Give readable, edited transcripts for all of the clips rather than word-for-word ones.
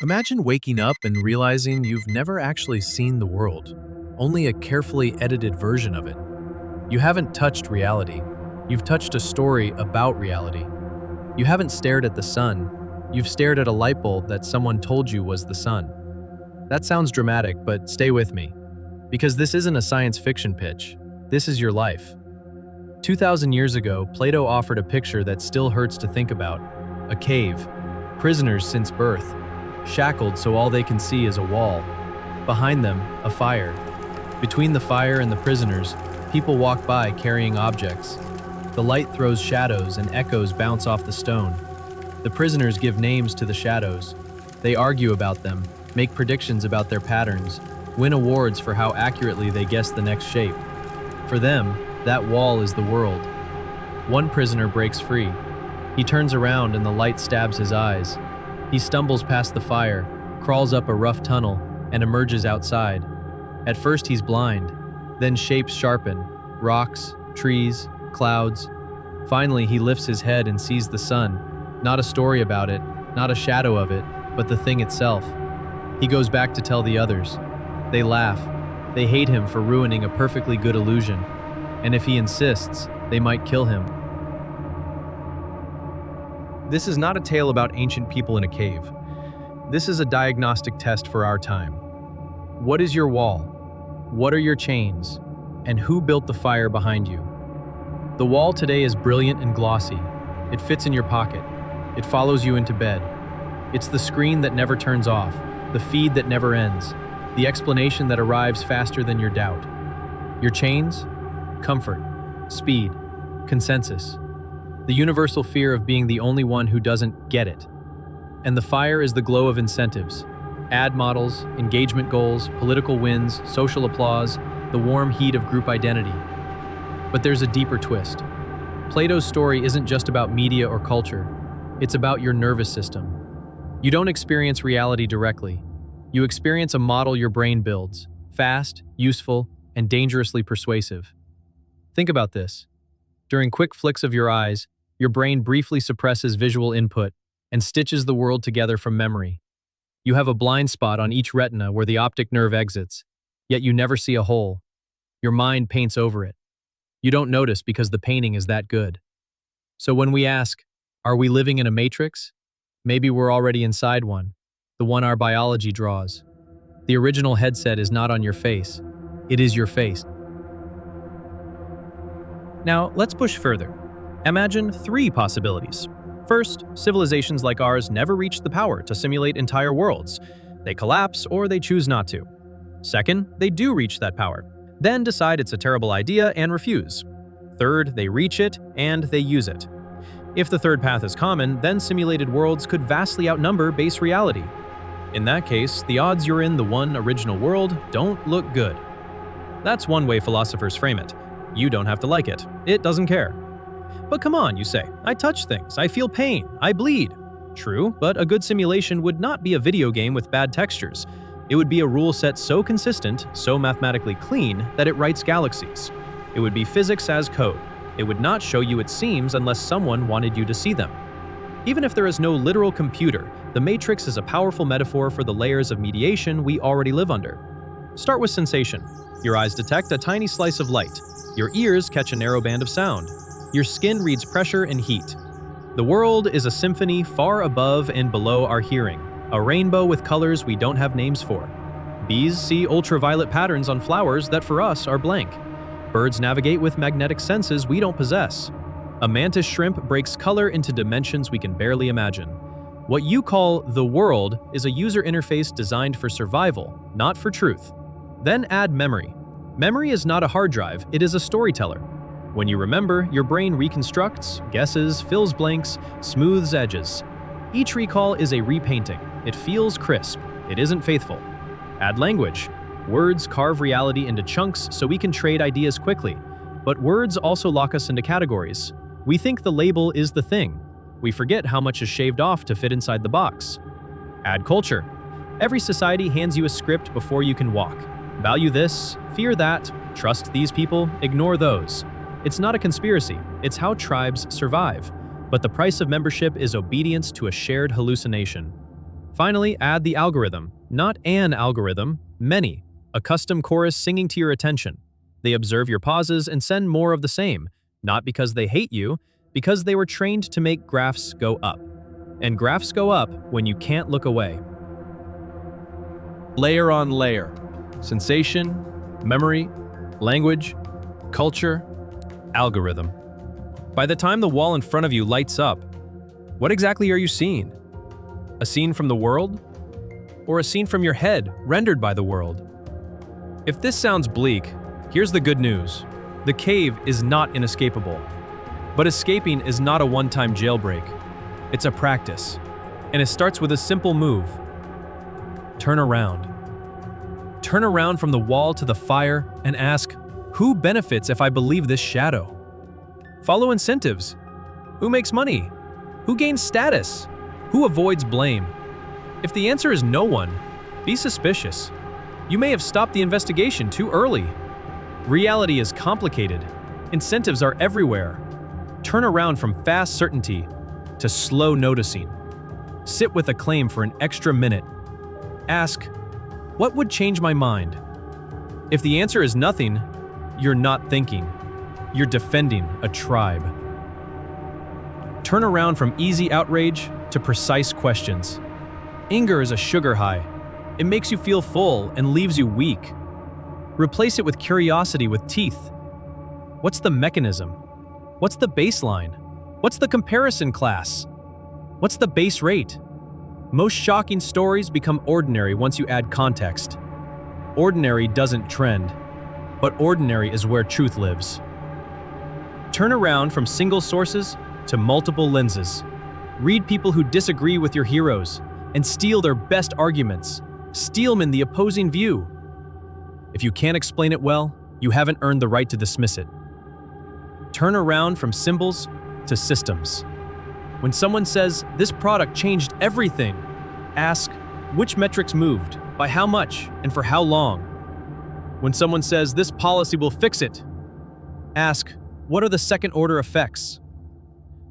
Imagine waking up and realizing you've never actually seen the world, only a carefully edited version of it. You haven't touched reality. You've touched a story about reality. You haven't stared at the sun. You've stared at a light bulb that someone told you was the sun. That sounds dramatic, but stay with me. Because this isn't a science fiction pitch. This is your life. 2,000 years ago, Plato offered a picture that still hurts to think about. A cave. Prisoners since birth. Shackled so all they can see is a wall. Behind them, a fire. Between the fire and the prisoners, people walk by carrying objects. The light throws shadows and echoes bounce off the stone. The prisoners give names to the shadows. They argue about them, make predictions about their patterns, win awards for how accurately they guess the next shape. For them, that wall is the world. One prisoner breaks free. He turns around and the light stabs his eyes. He stumbles past the fire, crawls up a rough tunnel, and emerges outside. At first he's blind, then shapes sharpen, rocks, trees, clouds. Finally he lifts his head and sees the sun, not a story about it, not a shadow of it, but the thing itself. He goes back to tell the others. They laugh. They hate him for ruining a perfectly good illusion. And if he insists, they might kill him. This is not a tale about ancient people in a cave. This is a diagnostic test for our time. What is your wall? What are your chains? And who built the fire behind you? The wall today is brilliant and glossy. It fits in your pocket. It follows you into bed. It's the screen that never turns off, the feed that never ends, the explanation that arrives faster than your doubt. Your chains? Comfort, speed, consensus. The universal fear of being the only one who doesn't get it. And the fire is the glow of incentives. Ad models, engagement goals, political wins, social applause, the warm heat of group identity. But there's a deeper twist. Plato's story isn't just about media or culture. It's about your nervous system. You don't experience reality directly. You experience a model your brain builds, fast, useful, and dangerously persuasive. Think about this. During quick flicks of your eyes, your brain briefly suppresses visual input and stitches the world together from memory. You have a blind spot on each retina where the optic nerve exits, yet you never see a hole. Your mind paints over it. You don't notice because the painting is that good. So when we ask, are we living in a matrix? Maybe we're already inside one, the one our biology draws. The original headset is not on your face. It is your face. Now, let's push further. Imagine 3 possibilities. First, civilizations like ours never reach the power to simulate entire worlds. They collapse or they choose not to. Second, they do reach that power, then decide it's a terrible idea and refuse. Third, they reach it and they use it. If the third path is common, then simulated worlds could vastly outnumber base reality. In that case, the odds you're in the one original world don't look good. That's one way philosophers frame it. You don't have to like it. It doesn't care. But come on, you say. I touch things. I feel pain. I bleed. True, but a good simulation would not be a video game with bad textures. It would be a rule set so consistent, so mathematically clean, that it writes galaxies. It would be physics as code. It would not show you its seams unless someone wanted you to see them. Even if there is no literal computer, the matrix is a powerful metaphor for the layers of mediation we already live under. Start with sensation. Your eyes detect a tiny slice of light. Your ears catch a narrow band of sound. Your skin reads pressure and heat. The world is a symphony far above and below our hearing, a rainbow with colors we don't have names for. Bees see ultraviolet patterns on flowers that for us are blank. Birds navigate with magnetic senses we don't possess. A mantis shrimp breaks color into dimensions we can barely imagine. What you call the world is a user interface designed for survival, not for truth. Then add memory. Memory is not a hard drive, it is a storyteller. When you remember, your brain reconstructs, guesses, fills blanks, smooths edges. Each recall is a repainting. It feels crisp. It isn't faithful. Add language. Words carve reality into chunks so we can trade ideas quickly. But words also lock us into categories. We think the label is the thing. We forget how much is shaved off to fit inside the box. Add culture. Every society hands you a script before you can walk. Value this, fear that, trust these people, ignore those. It's not a conspiracy, it's how tribes survive. But the price of membership is obedience to a shared hallucination. Finally, add the algorithm. Not an algorithm, many. A custom chorus singing to your attention. They observe your pauses and send more of the same, not because they hate you, because they were trained to make graphs go up. And graphs go up when you can't look away. Layer on layer. Sensation, memory, language, culture, algorithm. By the time the wall in front of you lights up, what exactly are you seeing? A scene from the world? Or a scene from your head, rendered by the world? If this sounds bleak, here's the good news. The cave is not inescapable. But escaping is not a one-time jailbreak. It's a practice. And it starts with a simple move. Turn around. Turn around from the wall to the fire and ask, who benefits if I believe this shadow? Follow incentives. Who makes money? Who gains status? Who avoids blame? If the answer is no one, be suspicious. You may have stopped the investigation too early. Reality is complicated. Incentives are everywhere. Turn around from fast certainty to slow noticing. Sit with a claim for an extra minute. Ask, what would change my mind? If the answer is nothing, you're not thinking. You're defending a tribe. Turn around from easy outrage to precise questions. Anger is a sugar high. It makes you feel full and leaves you weak. Replace it with curiosity with teeth. What's the mechanism? What's the baseline? What's the comparison class? What's the base rate? Most shocking stories become ordinary once you add context. Ordinary doesn't trend, but ordinary is where truth lives. Turn around from single sources to multiple lenses. Read people who disagree with your heroes and steal their best arguments. Steelman the opposing view. If you can't explain it well, you haven't earned the right to dismiss it. Turn around from symbols to systems. When someone says, this product changed everything, ask, which metrics moved, by how much, and for how long? When someone says, this policy will fix it, ask, what are the second-order effects?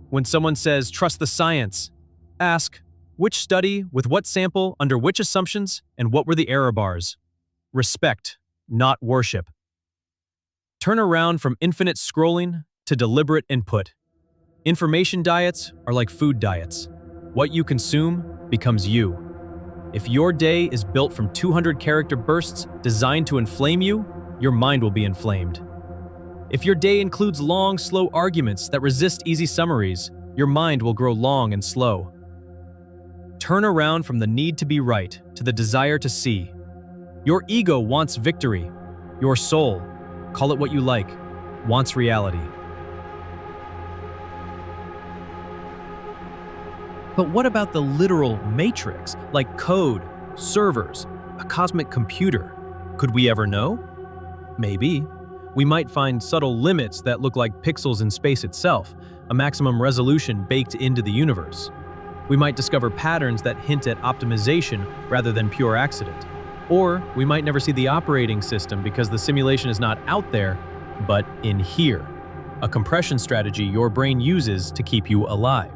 When someone says, trust the science, ask, which study, with what sample, under which assumptions, and what were the error bars? Respect, not worship. Turn around from infinite scrolling to deliberate input. Information diets are like food diets. What you consume becomes you. If your day is built from 200-character bursts designed to inflame you, your mind will be inflamed. If your day includes long, slow arguments that resist easy summaries, your mind will grow long and slow. Turn around from the need to be right to the desire to see. Your ego wants victory. Your soul, call it what you like, wants reality. But what about the literal matrix, like code, servers, a cosmic computer? Could we ever know? Maybe. We might find subtle limits that look like pixels in space itself, a maximum resolution baked into the universe. We might discover patterns that hint at optimization rather than pure accident. Or we might never see the operating system because the simulation is not out there, but in here. A compression strategy your brain uses to keep you alive.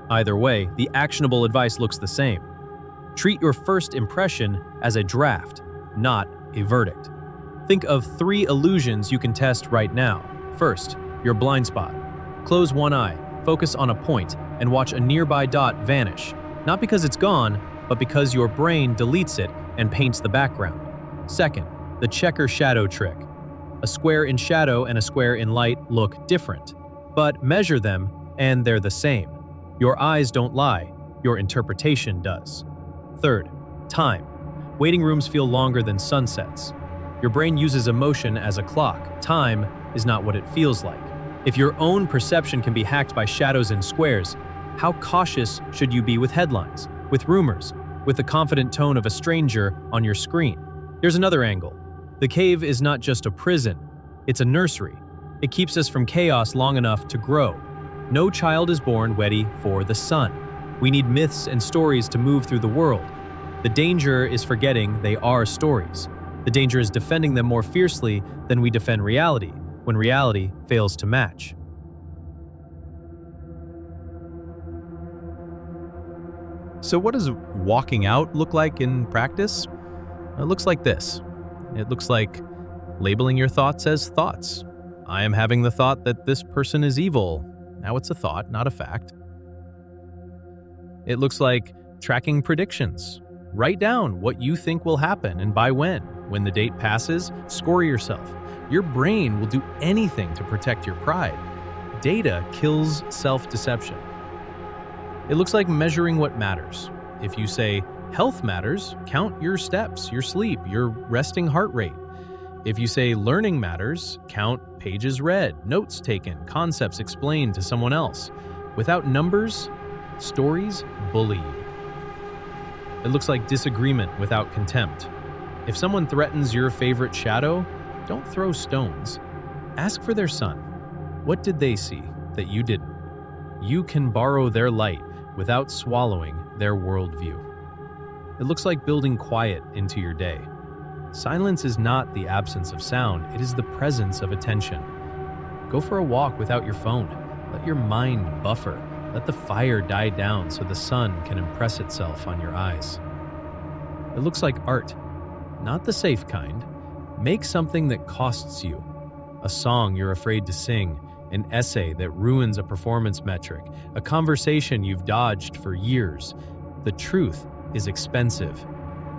Either way, the actionable advice looks the same. Treat your first impression as a draft, not a verdict. Think of 3 illusions you can test right now. First, your blind spot. Close one eye, focus on a point, and watch a nearby dot vanish. Not because it's gone, but because your brain deletes it and paints the background. Second, the checker shadow trick. A square in shadow and a square in light look different, but measure them and they're the same. Your eyes don't lie, your interpretation does. Third, time. Waiting rooms feel longer than sunsets. Your brain uses emotion as a clock. Time is not what it feels like. If your own perception can be hacked by shadows and squares, how cautious should you be with headlines, with rumors, with the confident tone of a stranger on your screen? Here's another angle. The cave is not just a prison, it's a nursery. It keeps us from chaos long enough to grow. No child is born ready for the sun. We need myths and stories to move through the world. The danger is forgetting they are stories. The danger is defending them more fiercely than we defend reality, when reality fails to match. So what does walking out look like in practice? It looks like this. It looks like labeling your thoughts as thoughts. I am having the thought that this person is evil. Now it's a thought, not a fact. It looks like tracking predictions. Write down what you think will happen and by when. When the date passes, score yourself. Your brain will do anything to protect your pride. Data kills self-deception. It looks like measuring what matters. If you say, health matters, count your steps, your sleep, your resting heart rate. If you say learning matters, count pages read, notes taken, concepts explained to someone else. Without numbers, stories bully you. It looks like disagreement without contempt. If someone threatens your favorite shadow, don't throw stones. Ask for their sun. What did they see that you didn't? You can borrow their light without swallowing their worldview. It looks like building quiet into your day. Silence is not the absence of sound, it is the presence of attention. Go for a walk without your phone. Let your mind buffer. Let the fire die down so the sun can impress itself on your eyes. It looks like art, not the safe kind. Make something that costs you. A song you're afraid to sing, an essay that ruins a performance metric, a conversation you've dodged for years. The truth is expensive.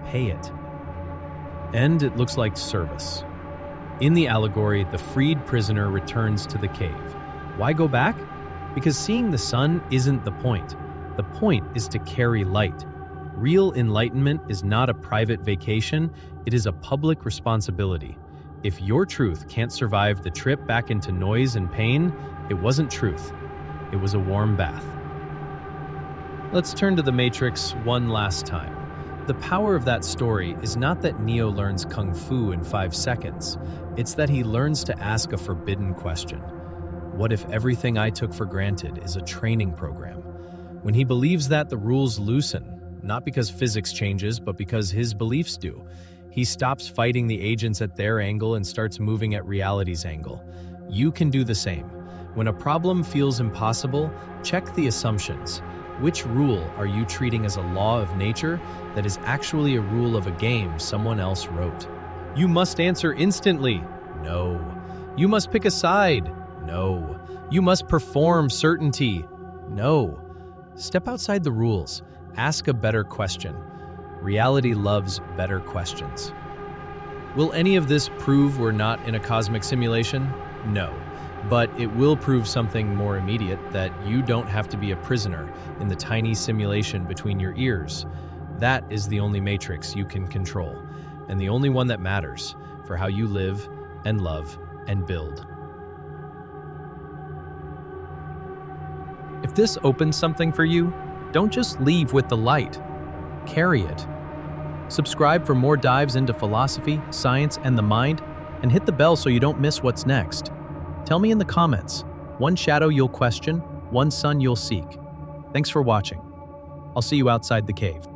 Pay it. And it looks like service. In the allegory, the freed prisoner returns to the cave. Why go back? Because seeing the sun isn't the point. The point is to carry light. Real enlightenment is not a private vacation, it is a public responsibility. If your truth can't survive the trip back into noise and pain, it wasn't truth. It was a warm bath. Let's turn to the Matrix one last time. The power of that story is not that Neo learns Kung Fu in 5 seconds. It's that he learns to ask a forbidden question. What if everything I took for granted is a training program? When he believes that, the rules loosen, not because physics changes, but because his beliefs do. He stops fighting the agents at their angle and starts moving at reality's angle. You can do the same. When a problem feels impossible, check the assumptions. Which rule are you treating as a law of nature that is actually a rule of a game someone else wrote? You must answer instantly. No. You must pick a side. No. You must perform certainty. No. Step outside the rules. Ask a better question. Reality loves better questions. Will any of this prove we're not in a cosmic simulation? No. But it will prove something more immediate, that you don't have to be a prisoner in the tiny simulation between your ears. That is the only matrix you can control, and the only one that matters for how you live and love and build. If this opens something for you, don't just leave with the light. Carry it. Subscribe for more dives into philosophy, science, and the mind, and hit the bell so you don't miss what's next. Tell me in the comments, one shadow you'll question, one sun you'll seek. Thanks for watching. I'll see you outside the cave.